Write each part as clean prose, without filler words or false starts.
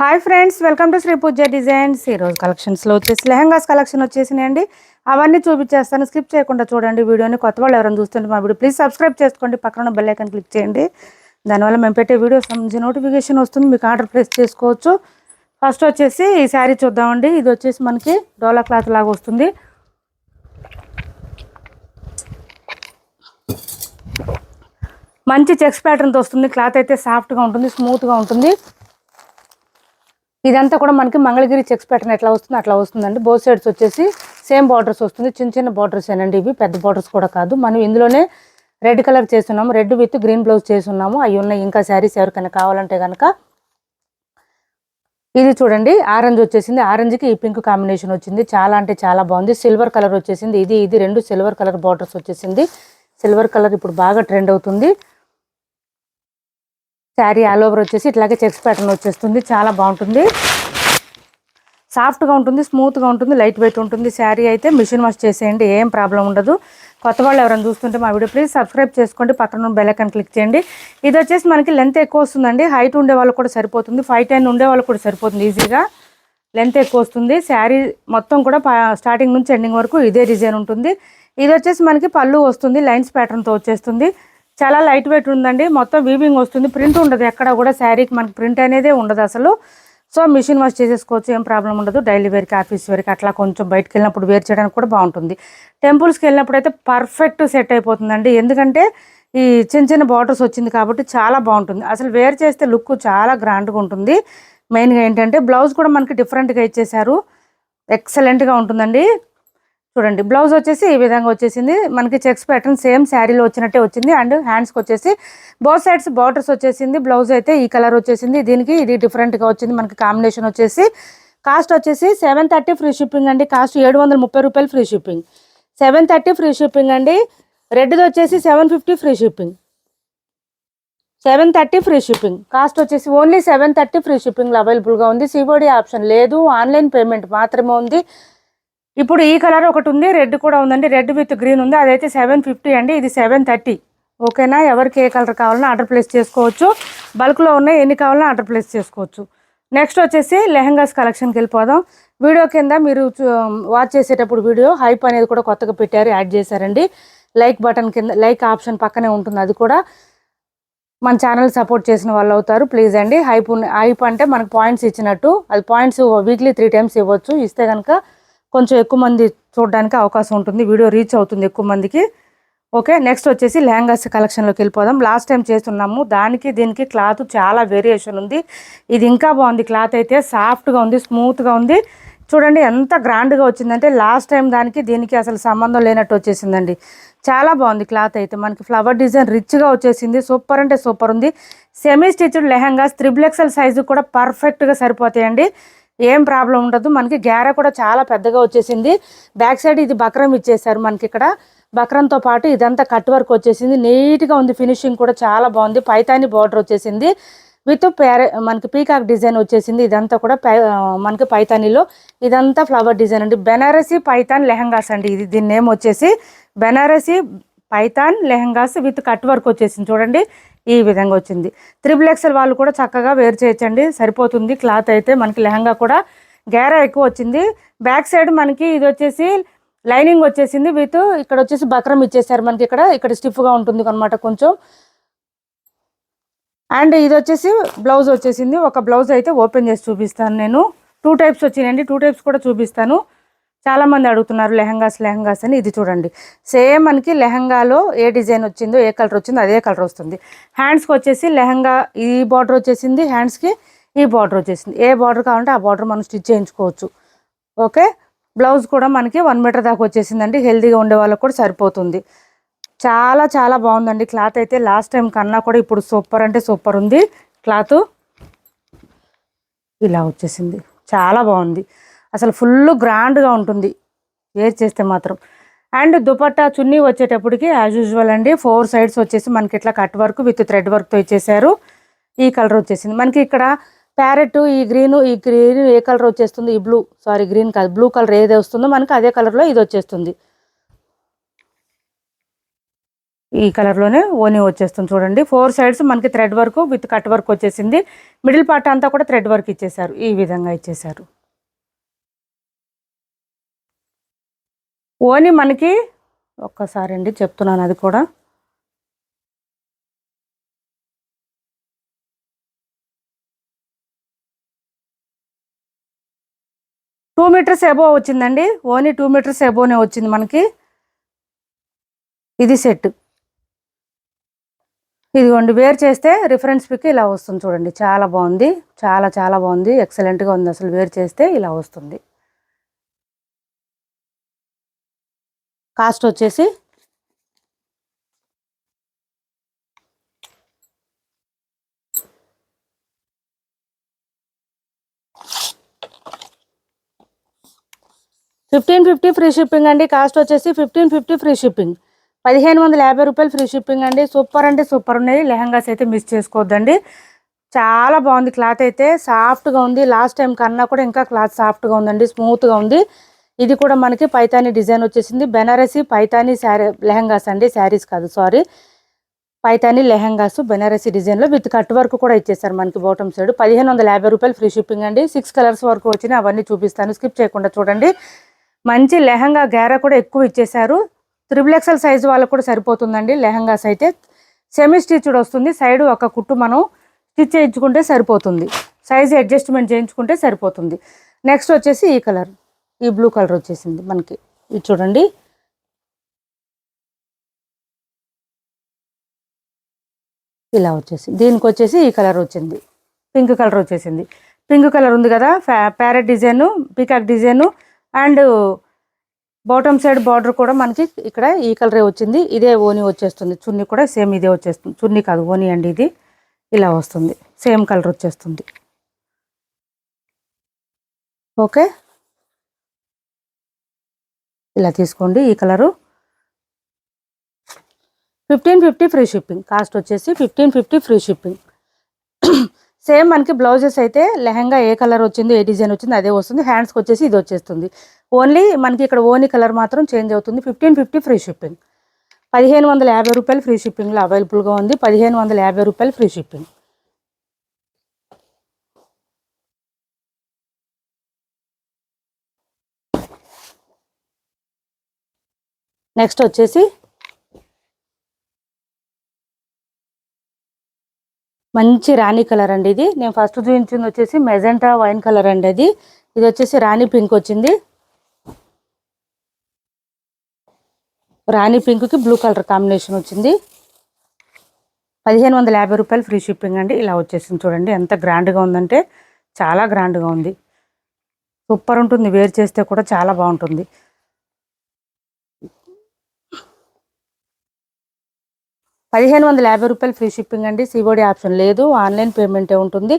Hi friends, welcome to Shri Pooja designs. ఈరోజు కలెక్షన్స్లో వచ్చేసి లెహంగాస్ కలెక్షన్ వచ్చేసినాయండి. అవన్నీ చూపించేస్తాను, స్కిప్ చేయకుండా చూడండి వీడియోని. కొత్త వాళ్ళు ఎవరైనా చూస్తుంటే మా వీడియో ప్లీజ్ సబ్స్క్రైబ్ చేసుకోండి, పక్కన బెల్ ఐకాన్ క్లిక్ చేయండి. దానివల్ల మేము పెట్టే వీడియోస్ సంబంధించి నోటిఫికేషన్ వస్తుంది, మీకు ఆర్డర్ ప్లేస్ చేసుకోవచ్చు. ఫస్ట్ వచ్చేసి ఈ శారీ చూద్దామండి. ఇది వచ్చేసి మనకి డోలా క్లాత్ లాగా వస్తుంది. మంచి చెక్స్ ప్యాటర్న్తో వస్తుంది. క్లాత్ అయితే సాఫ్ట్గా ఉంటుంది, స్మూత్గా ఉంటుంది. ఇదంతా కూడా మనకి మంగళగిరి చెక్స్ ప్యాటర్న్ ఎట్లా వస్తుంది అట్లా వస్తుందండి. బోత్ సైడ్స్ వచ్చేసి సేమ్ బార్డర్స్ వస్తుంది. చిన్న చిన్న బార్డర్స్ ఏనండి ఇవి, పెద్ద బార్డర్స్ కూడా కాదు. మనం ఇందులోనే రెడ్ కలర్ చేస్తున్నాము, రెడ్ విత్ గ్రీన్ బ్లౌజ్ చేస్తున్నాము. అవి ఉన్నాయి ఇంకా శారీస్ ఎవరికైనా కావాలంటే కనుక. ఇది చూడండి, ఆరెంజ్ వచ్చేసింది. ఆరెంజ్కి ఈ పింక్ కాంబినేషన్ వచ్చింది. చాలా అంటే చాలా బాగుంది. సిల్వర్ కలర్ వచ్చేసింది. ఇది రెండు సిల్వర్ కలర్ బార్డర్స్ వచ్చేసింది. సిల్వర్ కలర్ ఇప్పుడు బాగా ట్రెండ్ అవుతుంది. శారీ ఆల్ ఓవర్ వచ్చేసి ఇట్లాగే చెక్స్ ప్యాటర్న్ వచ్చేస్తుంది. చాలా బాగుంటుంది, సాఫ్ట్గా ఉంటుంది, స్మూత్గా ఉంటుంది, లైట్ వెయిట్ ఉంటుంది. శారీ అయితే మిషన్ వాష్ చేసేయండి, ఏం ప్రాబ్లం ఉండదు. కొత్త వాళ్ళు ఎవరైనా చూస్తుంటే మా వీడియో ప్లీజ్ సబ్స్క్రైబ్ చేసుకోండి, పక్కన బెల్ ఐకాన్ క్లిక్ చేయండి. ఇది వచ్చేసి మనకి లెంత్ ఎక్కువ వస్తుందండి. హైట్ ఉండే వాళ్ళు కూడా సరిపోతుంది, 5'10" ఉండే వాళ్ళు కూడా సరిపోతుంది. ఈజీగా లెంత్ ఎక్కువ వస్తుంది. శారీ మొత్తం కూడా స్టార్టింగ్ నుంచి ఎండింగ్ వరకు ఇదే డిజైన్ ఉంటుంది. ఇది వచ్చేసి మనకి పళ్ళు వస్తుంది, లైన్స్ ప్యాటర్న్తో వచ్చేస్తుంది. చాలా లైట్ వెయిట్ ఉందండి. మొత్తం వీవింగ్ వస్తుంది, ప్రింట్ ఉండదు ఎక్కడ కూడా. శారీకి మనకి ప్రింట్ అనేదే ఉండదు అసలు. సో మిషన్ వాష్ చేసేసుకోవచ్చు, ఏం ప్రాబ్లం ఉండదు. డైలీ వేర్కి, ఆఫీస్ వేర్కి, అట్లా కొంచెం బయటకు వెళ్ళినప్పుడు వేర్ చేయడానికి కూడా బాగుంటుంది. టెంపుల్స్కి వెళ్ళినప్పుడు అయితే పర్ఫెక్ట్ సెట్ అయిపోతుందండి. ఎందుకంటే ఈ చిన్న చిన్న బార్డర్స్ వచ్చింది కాబట్టి చాలా బాగుంటుంది. అసలు వేర్ చేస్తే లుక్ చాలా గ్రాండ్గా ఉంటుంది. మెయిన్గా ఏంటంటే బ్లౌజ్ కూడా మనకి డిఫరెంట్గా ఇచ్చేసారు, ఎక్సలెంట్గా ఉంటుందండి. చూడండి, బ్లౌజ్ వచ్చేసి ఈ విధంగా వచ్చేసింది. మనకి చెక్స్ ప్యాటర్న్ సేమ్ శారీలో వచ్చినట్టే వచ్చింది. అండ్ హ్యాండ్స్కి వచ్చేసి బోత్ సైడ్స్ బార్డర్స్ వచ్చేసింది. బ్లౌజ్ అయితే ఈ కలర్ వచ్చేసింది. దీనికి ఇది డిఫరెంట్గా వచ్చింది. మనకి కాంబినేషన్ వచ్చేసి కాస్ట్ వచ్చేసి 730 ఫ్రీ షిప్పింగ్ అండి. కాస్ట్ 730 రూపాయలు ఫ్రీ షిప్పింగ్. 730 ఫ్రీ షిప్పింగ్ అండి. రెడ్ది వచ్చేసి 750 free shipping. 730 free shipping. Cost వచ్చేసి ఓన్లీ 730 ఫ్రీ షిప్పింగ్లో అవైలబుల్గా ఉంది. సిఓడి ఆప్షన్ లేదు, ఆన్లైన్ పేమెంట్ మాత్రమే ఉంది. ఇప్పుడు ఈ కలర్ ఒకటి ఉంది, రెడ్ కూడా ఉందండి. రెడ్ విత్ గ్రీన్ ఉంది, అదైతే 750 అండి. ఇది 730. ఓకేనా? ఎవరికి ఏ కలర్ కావాలన్నా ఆర్డర్ ప్లేస్ చేసుకోవచ్చు. బల్క్లో ఉన్నాయి, ఎన్ని కావాలన్నా ఆర్డర్ ప్లేస్ చేసుకోవచ్చు. నెక్స్ట్ వచ్చేసి లెహంగాస్ కలెక్షన్కి వెళ్ళిపోదాం. వీడియో కింద మీరు వాచ్ చేసేటప్పుడు వీడియో హైప్ అనేది కూడా కొత్తగా పెట్టారు, యాడ్ చేశారండి. లైక్ బటన్ కింద లైక్ ఆప్షన్ పక్కనే ఉంటుంది, అది కూడా మన ఛానల్ సపోర్ట్ చేసిన వాళ్ళు అవుతారు. ప్లీజ్ అండి. హైప్ అంటే మనకు పాయింట్స్ ఇచ్చినట్టు. అది పాయింట్స్ వీక్లీ 3 times ఇవ్వచ్చు. ఇస్తే కనుక కొంచెం ఎక్కువ మంది చూడడానికి అవకాశం ఉంటుంది, వీడియో రీచ్ అవుతుంది ఎక్కువ మందికి. ఓకే, నెక్స్ట్ వచ్చేసి లెహంగాస్ కలెక్షన్లోకి వెళ్ళిపోదాం. లాస్ట్ టైం చేస్తున్నాము, దానికి దీనికి క్లాత్ చాలా వేరియేషన్ ఉంది. ఇది ఇంకా బాగుంది. క్లాత్ అయితే సాఫ్ట్గా ఉంది, స్మూత్గా ఉంది. చూడండి ఎంత గ్రాండ్గా వచ్చిందంటే లాస్ట్ టైం దానికి దీనికి అసలు సంబంధం లేనట్టు వచ్చేసిందండి. చాలా బాగుంది క్లాత్ అయితే. మనకి ఫ్లవర్ డిజైన్ రిచ్గా వచ్చేసింది. సూపర్ అంటే సూపర్ ఉంది. Semi stitched lehengas 3XL size కూడా పర్ఫెక్ట్గా సరిపోతాయండి, ఏం ప్రాబ్లం ఉండదు. మనకి గ్యారా కూడా చాలా పెద్దగా వచ్చేసింది. బ్యాక్ సైడ్ ఇది బక్రం ఇచ్చేసారు మనకి. ఇక్కడ బక్రంతో పాటు ఇదంతా కట్ వర్క్ వచ్చేసింది. నీట్గా ఉంది, ఫినిషింగ్ కూడా చాలా బాగుంది. పైతాని బార్డర్ వచ్చేసింది విత్ మనకి పీకాక్ డిజైన్ వచ్చేసింది. ఇదంతా కూడా మనకి పైతానీలో ఇదంతా ఫ్లవర్ డిజైన్ అండి. బెనారసీ పైతాన్ లెహంగాస్ అండి. ఇది దీని నేమ్ వచ్చేసి Banarasi Python lehengas with cut work వచ్చేసింది. చూడండి ఈ విధంగా వచ్చింది. 3XL వాళ్ళు కూడా చక్కగా వేర్ చేయొచ్చండి, సరిపోతుంది. క్లాత్ అయితే మనకి లెహంగా కూడా గేరా ఎక్కువ వచ్చింది. బ్యాక్ సైడ్ మనకి ఇది వచ్చేసి లైనింగ్ వచ్చేసింది విత్ ఇక్కడ వచ్చేసి బక్రం ఇచ్చేసారు మనకి. ఇక్కడ స్టిఫ్గా ఉంటుంది అనమాట కొంచెం. అండ్ ఇది వచ్చేసి బ్లౌజ్ వచ్చేసింది. ఒక బ్లౌజ్ అయితే ఓపెన్ చేసి చూపిస్తాను నేను. 2 types వచ్చినాయండి, 2 types కూడా చూపిస్తాను. చాలామంది అడుగుతున్నారు లెహంగాస్ అని. ఇది చూడండి, సేమ్ మనకి లెహంగాలో ఏ డిజైన్ వచ్చిందో, ఏ కలర్ వచ్చిందో అదే కలర్ వస్తుంది. హ్యాండ్స్కి వచ్చేసి లెహంగా ఈ బార్డర్ వచ్చేసింది, హ్యాండ్స్కి ఈ బార్డర్ వచ్చేసింది. ఏ బార్డర్ కావాలంటే ఆ బార్డర్ మనం స్టిచ్ చేయించుకోవచ్చు. ఓకే, బ్లౌజ్ కూడా మనకి 1 మీటర్ దాకా వచ్చేసిందండి. హెల్తీగా ఉండే వాళ్ళకి కూడా సరిపోతుంది. చాలా చాలా బాగుందండి క్లాత్ అయితే. లాస్ట్ టైం కన్నా కూడా ఇప్పుడు సూపర్ అంటే సూపర్ ఉంది. క్లాత్ ఇలా వచ్చేసింది, చాలా బాగుంది. అసలు ఫుల్ గ్రాండ్గా ఉంటుంది వేర్ చేస్తే మాత్రం. అండ్ దుపట్టా చున్నీ వచ్చేటప్పటికి యాజ్ యూజువల్ అండి, 4 sides వచ్చేసి మనకి ఇట్లా కట్ వర్క్ విత్ థ్రెడ్ వర్క్తో ఇచ్చేసారు. ఈ కలర్ వచ్చేసింది మనకి. ఇక్కడ ప్యారెట్, ఈ గ్రీన్ ఏ కలర్ వచ్చేస్తుంది, ఈ గ్రీన్ కాదు, బ్లూ కలర్ ఏది వస్తుందో మనకి అదే కలర్లో ఇది వచ్చేస్తుంది. ఈ కలర్లోనే ఓనీ వచ్చేస్తుంది చూడండి. 4 సైడ్స్ మనకి thread work with cut work వచ్చేసింది. మిడిల్ పార్ట్ అంతా కూడా థ్రెడ్ వర్క్ ఇచ్చేసారు. ఈ విధంగా ఇచ్చేసారు. ఓనీ మనకి ఒక్కసారి అండి చెప్తున్నాను అది కూడా. 2 మీటర్స్ అబోవ్ వచ్చిందండి. ఓన్లీ 2 మీటర్స్ అబోవ్నే వచ్చింది మనకి. ఇది సెట్. ఇదిగోండి వేర్ చేస్తే రిఫరెన్స్ పిక్ ఇలా వస్తుంది చూడండి. చాలా బాగుంది. చాలా చాలా బాగుంది. ఎక్సలెంట్గా ఉంది. అసలు వేర్ చేస్తే ఇలా వస్తుంది. కాస్ట్ వచ్చేసి 1550 ఫ్రీ షిప్పింగ్ అండి. కాస్ట్ వచ్చేసి 1550 ఫ్రీ షిప్పింగ్. 1550 రూపాయలు ఫ్రీ షిప్పింగ్ అండి. సూపర్ అంటే సూపర్ ఉన్నాయి. లెహంగాస్ అయితే మిస్ చేసుకోవద్దండి. చాలా బాగుంది. క్లాత్ అయితే సాఫ్ట్గా ఉంది. లాస్ట్ టైం కన్నా కూడా ఇంకా క్లాత్ సాఫ్ట్గా ఉందండి. స్మూత్గా ఉంది. ఇది కూడా మనకి పైతానీ డిజైన్ వచ్చేసింది. బెనారసీ పైతానీ శారీ లెహంగాస్ అండి. శారీస్ కాదు సారీ. పైతానీ లెహంగాస్ బెనారసీ డిజైన్లో విత్ కట్ వర్క్ కూడా ఇచ్చేసారు మనకి బాటమ్ సైడ్. 1550 రూపాయలు ఫ్రీ షిప్పింగ్ అండి. 6 కలర్స్ వరకు వచ్చినాయి. అవన్నీ చూపిస్తాను. స్కిప్ చేయకుండా చూడండి. మంచి లెహంగా గేరా కూడా ఎక్కువ ఇచ్చేసారు. 3XL సైజు వాళ్ళకు కూడా సరిపోతుందండి. లెహంగాస్ అయితే సెమీ స్టిచ్డ్ వస్తుంది. సైడ్ ఒక కుట్టు మనం స్టిచ్ చేయించుకుంటే సరిపోతుంది. సైజు అడ్జస్ట్మెంట్ చేయించుకుంటే సరిపోతుంది. నెక్స్ట్ వచ్చేసి ఈ కలర్, ఈ బ్లూ కలర్ వచ్చేసింది మనకి. ఇది చూడండి. ఇలా వచ్చేసి దీనికి వచ్చేసి ఈ కలర్ వచ్చింది. పింక్ కలర్ వచ్చేసింది. పింక్ కలర్ ఉంది కదా, parrot design, peacock design and bottom side border కూడా మనకి ఇక్కడ ఈ కలరే వచ్చింది. ఇదే ఓనీ వచ్చేస్తుంది. చున్నీ కూడా సేమ్ ఇదే వచ్చేస్తుంది. చున్నీ కాదు ఓనీ అండి ఇది. ఇలా వస్తుంది. సేమ్ కలర్ వచ్చేస్తుంది. ఓకే, ఇలా తీసుకోండి. ఈ కలరు 1550 ఫ్రీ షిప్పింగ్. కాస్ట్ వచ్చేసి 1550 ఫ్రీ షిప్పింగ్. సేమ్ మనకి బ్లౌజెస్ అయితే లెహంగా ఏ కలర్ వచ్చిందో ఏ డిజైన్ వచ్చిందో అదే వస్తుంది. హ్యాండ్స్కి వచ్చేసి ఇది వచ్చేస్తుంది. ఓన్లీ మనకి ఇక్కడ ఓనీ కలర్ మాత్రం చేంజ్ అవుతుంది. 1550 ఫ్రీ షిప్పింగ్. 1550 రూపాయలు ఫ్రీ షిప్పింగ్లో అవైలబుల్గా ఉంది. 1550 రూపాయలు ఫ్రీ షిప్పింగ్. నెక్స్ట్ వచ్చేసి మంచి రాణి కలర్ అండి. ఇది నేను ఫస్ట్ చూపించింది వచ్చేసి మెజెంటా వైన్ కలర్ అండి. అది ఇది వచ్చేసి రాణి పింక్ వచ్చింది. రాణి పింక్కి బ్లూ కలర్ కాంబినేషన్ వచ్చింది. 1550 రూపాయలు ఫ్రీ షిప్పింగ్ అండి. ఇలా వచ్చేసింది చూడండి. ఎంత గ్రాండ్గా ఉందంటే చాలా గ్రాండ్గా ఉంది. సూపర్ ఉంటుంది. వేర్ చేస్తే కూడా చాలా బాగుంటుంది. 1550 రూపాయలు ఫ్రీ షిప్పింగ్ అండి. సిఓడి ఆప్షన్ లేదు. ఆన్లైన్ పేమెంటే ఉంటుంది.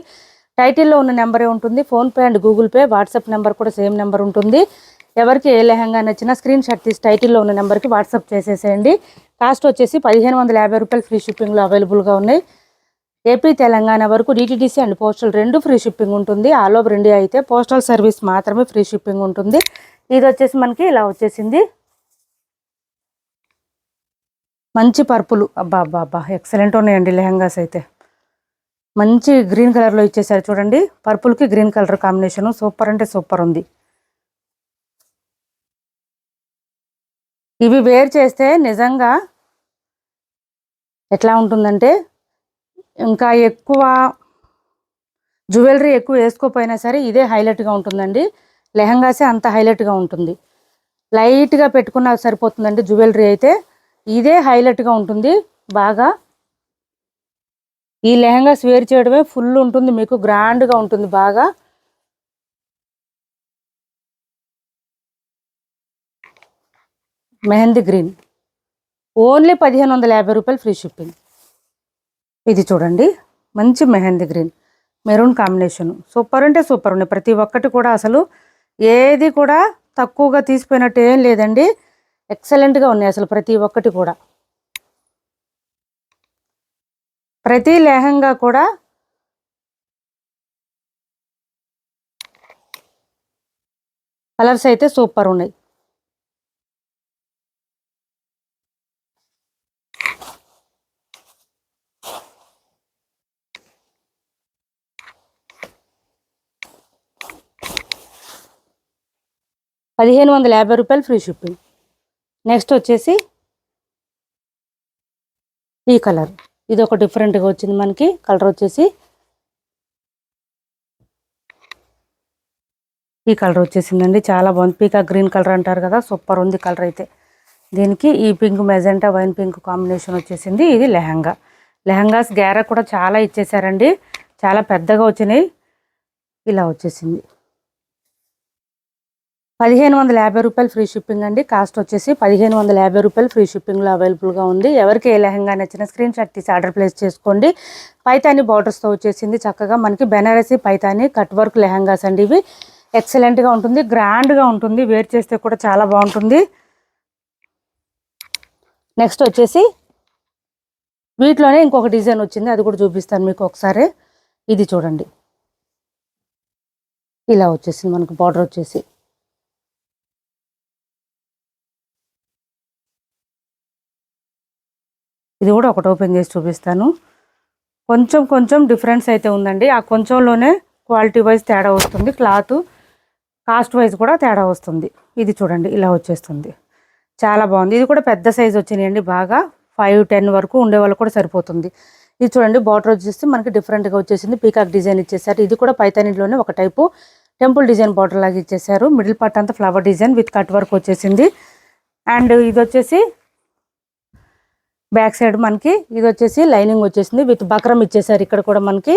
టైటిల్లో ఉన్న నెంబరే ఉంటుంది. PhonePe and Google pay, WhatsApp number కూడా సేమ్ నెంబర్ ఉంటుంది. ఎవరికి ఏ లెహంగా నచ్చినా స్క్రీన్ షాట్ తీసి టైటిల్లో ఉన్న నెంబర్కి వాట్సాప్ చేసేసేయండి. కాస్ట్ వచ్చేసి 1550 రూపాయలు ఫ్రీ షిప్పింగ్లో అవైలబుల్గా ఉన్నాయి. ఏపీ తెలంగాణ వరకు DTDC and postal 2 free shipping ఉంటుంది. ఆల్ ఓవర్ ఇండియా అయితే పోస్టల్ సర్వీస్ మాత్రమే ఫ్రీ షిప్పింగ్ ఉంటుంది. ఇది వచ్చేసి మనకి ఇలా వచ్చేసింది. మంచి పర్పుల్. అబ్బా అబ్బా అబ్బా ఎక్సలెంట్ ఉన్నాయండి లెహంగాస్ అయితే. మంచి గ్రీన్ కలర్లో ఇచ్చేసారు చూడండి. పర్పుల్కి గ్రీన్ కలర్ కాంబినేషను సూపర్ అంటే సూపర్ ఉంది. ఇవి వేర్ చేస్తే నిజంగా ఎట్లా ఉంటుందంటే ఇంకా ఎక్కువ జ్యువెలరీ ఎక్కువ వేసుకోపోయినా సరే ఇదే హైలైట్గా ఉంటుందండి. లెహంగాసే అంత హైలైట్గా ఉంటుంది. లైట్గా పెట్టుకున్నా సరిపోతుందండి. జ్యువెలరీ అయితే ఇదే హైలైట్గా ఉంటుంది బాగా. ఈ లెహంగాస్ వేర్ చేయడమే ఫుల్ ఉంటుంది. మీకు గ్రాండ్గా ఉంటుంది బాగా. మెహందీ గ్రీన్ ఓన్లీ 1550 రూపాయలు ఫ్రీ షిప్పింగ్. ఇది చూడండి మంచి mehndi green maroon combination super అంటే సూపర్ ఉన్నాయి. ప్రతి ఒక్కటి కూడా అసలు ఏది కూడా తక్కువగా తీసిపోయినట్టు ఏం లేదండి. ఎక్సలెంట్గా ఉన్నాయి అసలు ప్రతి ఒక్కటి కూడా. ప్రతి లెహంగా కూడా కలర్స్ అయితే సూపర్ ఉన్నాయి. రూ. 1550 ఫ్రీ షిప్పింగ్. నెక్స్ట్ వచ్చేసి ఈ కలర్, ఇది ఒక డిఫరెంట్గా వచ్చింది మనకి. కలర్ వచ్చేసి ఈ కలర్ వచ్చేసిందండి, చాలా బాగుంది. పీకాక్ గ్రీన్ కలర్ అంటారు కదా, సూపర్ ఉంది కలర్ అయితే. దీనికి ఈ pink magenta wine pink combination వచ్చేసింది. ఇది లెహంగాస్ గ్యారా కూడా చాలా ఇచ్చేసారండి, చాలా పెద్దగా వచ్చినాయి. ఇలా వచ్చేసింది. రూ. 1550 ఫ్రీ షిప్పింగ్ అండి. కాస్ట్ వచ్చేసి రూ. 1550 ఫ్రీ షిప్పింగ్లో అవైలబుల్గా ఉంది. ఎవరికి ఏ లెహంగా నచ్చిన స్క్రీన్ షాట్ తీసి ఆర్డర్ ప్లేస్ చేసుకోండి. పైతాని బార్డర్స్తో వచ్చేసింది చక్కగా మనకి. బెనారసీ పైతాని కట్ వర్క్ లెహంగాస్ అండి ఇవి. ఎక్సలెంట్గా ఉంటుంది, గ్రాండ్గా ఉంటుంది, వేర్ చేస్తే కూడా చాలా బాగుంటుంది. నెక్స్ట్ వచ్చేసి వీటిలోనే ఇంకొక డిజైన్ వచ్చింది, అది కూడా చూపిస్తాను మీకు ఒకసారి. ఇది చూడండి, ఇలా వచ్చేసింది మనకు బార్డర్ వచ్చేసి. ఇది కూడా ఒకటి ఓపెన్ చేసి చూపిస్తాను. కొంచెం డిఫరెన్స్ అయితే ఉందండి. ఆ కొంచెంలోనే క్వాలిటీ వైజ్ తేడా వస్తుంది, క్లాత్ కాస్ట్ వైజ్ కూడా తేడా వస్తుంది. ఇది చూడండి, ఇలా వచ్చేస్తుంది, చాలా బాగుంది. ఇది కూడా పెద్ద సైజ్ వచ్చినాయండి, బాగా 5-10 వరకు ఉండే వాళ్ళు కూడా సరిపోతుంది. ఇది చూడండి, బార్డర్ వచ్చేసి మనకి డిఫరెంట్గా వచ్చేసింది, పీకాక్ డిజైన్ ఇచ్చేసారు. ఇది కూడా పైతానీలోనే ఒక టైపు టెంపుల్ డిజైన్ బార్డర్ లాగా ఇచ్చేసారు. మిడిల్ పార్ట్ అంతా flower design with cut work వచ్చేసింది. అండ్ ఇది వచ్చేసి బ్యాక్ సైడ్ మనకి ఇది వచ్చేసి లైనింగ్ వచ్చేసింది, విత్ బక్రం ఇచ్చేసారు ఇక్కడ కూడా మనకి.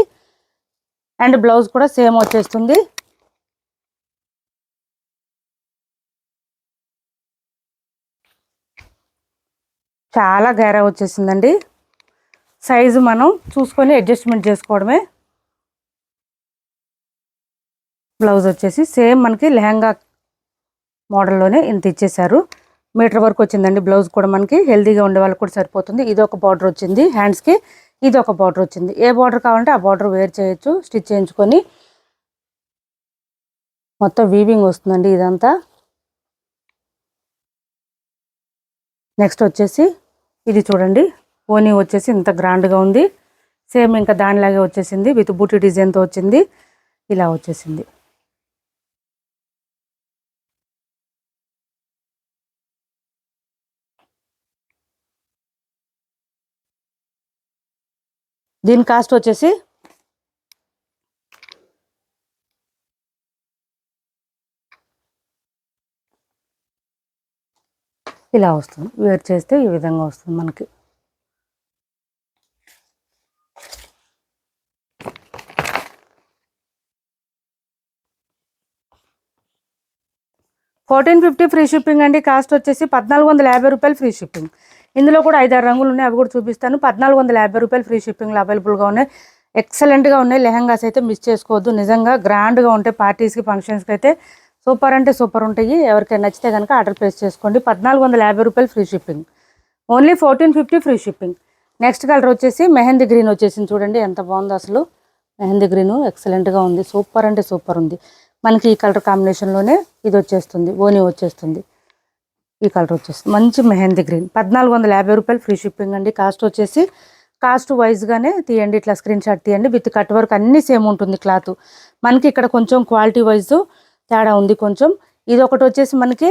అండ్ బ్లౌజ్ కూడా సేమ్ వచ్చేస్తుంది. చాలా గేరా వచ్చేసిందండి. సైజు మనం చూసుకొని అడ్జస్ట్మెంట్ చేసుకోవడమే. బ్లౌజ్ వచ్చేసి సేమ్ మనకి లెహంగా మోడల్లోనే ఇంత ఇచ్చేసారు. మీటర్ వరకు వచ్చిందండి బ్లౌజ్ కూడా మనకి. హెల్దీగా ఉండే వాళ్ళకి కూడా సరిపోతుంది. ఇది ఒక బార్డర్ వచ్చింది హ్యాండ్స్కి, ఇది ఒక బార్డర్ వచ్చింది. ఏ బార్డర్ కావాలంటే ఆ బార్డర్ వేర్ చేయొచ్చు, స్టిచ్ చేయించుకొని. మొత్తం వీవింగ్ వస్తుందండి ఇదంతా. నెక్స్ట్ వచ్చేసి ఇది చూడండి, ఓనీ వచ్చేసి ఇంత గ్రాండ్గా ఉంది. సేమ్ ఇంకా దానిలాగే వచ్చేసింది, విత్ బూటీ డిజైన్తో వచ్చింది. ఇలా వచ్చేసింది. దీని కాస్ట్ వచ్చేసి ఇలా వస్తుంది, వేర్ చేస్తే ఈ విధంగా వస్తుంది మనకి. $1450 ఫ్రీ షిప్పింగ్ అండి. కాస్ట్ వచ్చేసి రూ. 1450 ఫ్రీ షిప్పింగ్. ఇందులో కూడా 5-6 రంగులు ఉన్నాయి, అవి కూడా చూపిస్తాను. రూ. 1450 ఫ్రీ షిప్పింగ్లో అవైలబుల్గా ఉన్నాయి. ఎక్సలెంట్గా ఉన్నాయి లెహంగాస్ అయితే, మిస్ చేసుకోవద్దు. నిజంగా గ్రాండ్గా ఉంటాయి, పార్టీస్కి ఫంక్షన్స్కి అయితే సూపర్ అంటే సూపర్ ఉంటాయి. ఎవరికైనా నచ్చితే కనుక ఆర్డర్ ప్లేస్ చేసుకోండి. రూ. 1450 free shipping, only 1450 free shipping. Next colour వచ్చేసి మెహందీ గ్రీన్ వచ్చేసింది. చూడండి ఎంత బాగుందో అసలు. మెహందీ గ్రీన్ ఎక్సలెంట్గా ఉంది, సూపర్ అంటే సూపర్ ఉంది మనకి. ఈ కలర్ కాంబినేషన్లోనే ఇది వచ్చేస్తుంది, ఓనీ వచ్చేస్తుంది. ఈ కలర్ వచ్చేస్తుంది మంచి మెహందీ గ్రీన్. రూ. 1450 ఫ్రీ షిప్పింగ్ అండి. కాస్ట్ వచ్చేసి కాస్ట్ వైజ్గానే తీయండి, ఇట్లా స్క్రీన్ షాట్ తీయండి. విత్ కట్ వర్క్ అన్నీ సేమ్ ఉంటుంది క్లాత్ మనకి. ఇక్కడ కొంచెం క్వాలిటీ వైజ్ తేడా ఉంది కొంచెం. ఇది ఒకటి వచ్చేసి మనకి,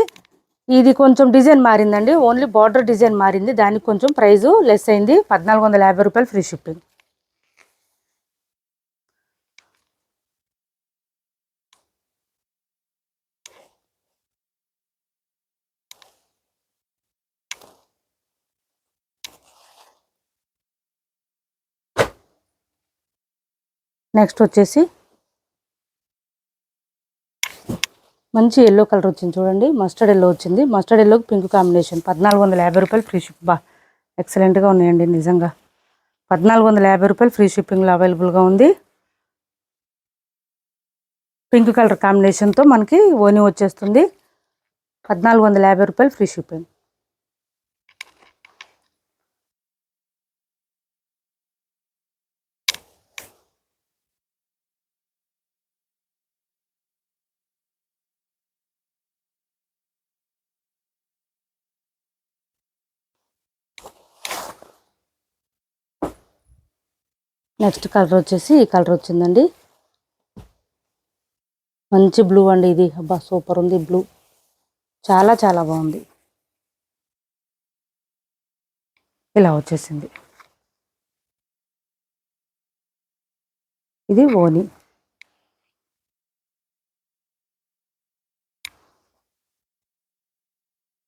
ఇది కొంచెం డిజైన్ మారిందండి, ఓన్లీ బార్డర్ డిజైన్ మారింది, దానికి కొంచెం ప్రైజు లెస్ అయింది. రూ. 1450 ఫ్రీ షిప్పింగ్. నెక్స్ట్ వచ్చేసి మంచి ఎల్లో కలర్ వచ్చింది చూడండి, మస్టర్డ్ ఎల్లో వచ్చింది. మస్టర్డ్ ఎల్లోకి పింక్ కాంబినేషన్. రూ. 1450 ఫ్రీ షిప్. ఎక్సలెంట్గా ఉన్నాయండి నిజంగా. రూ. 1450 ఫ్రీ షిప్పింగ్లో అవైలబుల్గా ఉంది. పింక్ కలర్ కాంబినేషన్తో మనకి ఓనీ వచ్చేస్తుంది. రూ. 1450 ఫ్రీ షిప్పింగ్. నెక్స్ట్ కలర్ వచ్చేసి ఈ కలర్ వచ్చిందండి, మంచి బ్లూ అండి ఇది. అబ్బా సూపర్ ఉంది బ్లూ. చాలా చాలా బాగుంది. ఇలా వచ్చేసింది. ఇది ఓని.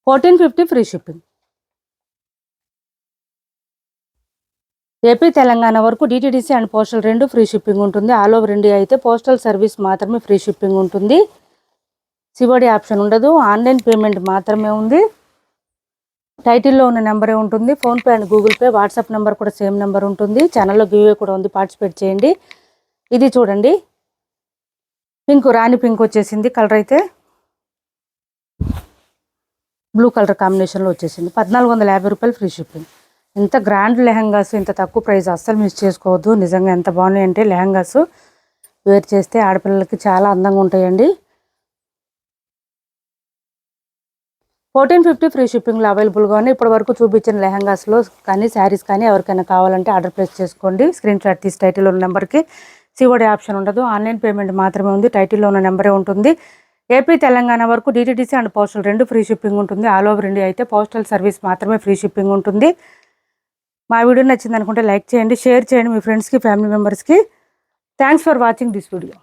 $1450 ఫ్రీ షిప్పింగ్. ఏపీ తెలంగాణ వరకు DTDC and postal 2 free shipping ఉంటుంది. ఆల్ ఓవర్ ఇండియా అయితే పోస్టల్ సర్వీస్ మాత్రమే ఫ్రీ షిప్పింగ్ ఉంటుంది. సిఓడి ఆప్షన్ ఉండదు. ఆన్లైన్ పేమెంట్ మాత్రమే ఉంది. టైటిల్లో ఉన్న నెంబరే ఉంటుంది. PhonePe and Google pay, WhatsApp number కూడా సేమ్ నెంబర్ ఉంటుంది. ఛానల్లో గివ్వే కూడా ఉంది, పార్టిసిపేట్ చేయండి. ఇది చూడండి, పింక్, రాణి పింక్ వచ్చేసింది. కలర్ అయితే బ్లూ కలర్ కాంబినేషన్లో వచ్చేసింది. $1450 ఫ్రీ షిప్పింగ్. ఇంత గ్రాండ్ లెహంగాస్ ఇంత తక్కువ ప్రైస్ అస్సలు మిస్ చేసుకోవద్దు. నిజంగా ఎంత బాగున్నాయి అంటే లెహంగాస్ వేర్ చేస్తే ఆడపిల్లలకి చాలా అందంగా ఉంటాయండి. 1450 ఫ్రీ షిప్పింగ్లో అవైలబుల్గా ఉన్నాయి. ఇప్పటి వరకు చూపించిన లెహంగాస్లో కానీ శారీస్ కానీ ఎవరికైనా కావాలంటే ఆర్డర్ ప్లేస్ చేసుకోండి. స్క్రీన్ షాట్ తీసి టైటిల్లో ఉన్న నెంబర్కి. సిఓడి ఆప్షన్ ఉండదు. ఆన్లైన్ పేమెంట్ మాత్రమే ఉంది. టైటిల్లో ఉన్న నెంబరే ఉంటుంది. ఏపీ తెలంగాణ వరకు DTDC and postal 2 free shipping ఉంటుంది. ఆల్ ఓవర్ ఇండియా అయితే పోస్టల్ సర్వీస్ మాత్రమే ఫ్రీ షిప్పింగ్ ఉంటుంది. మా వీడియో నచ్చింది అనుకుంటే లైక్ చేయండి, షేర్ చేయండి మీ ఫ్రెండ్స్కి, ఫ్యామిలీ మెంబర్స్కి. Thanks for watching this video.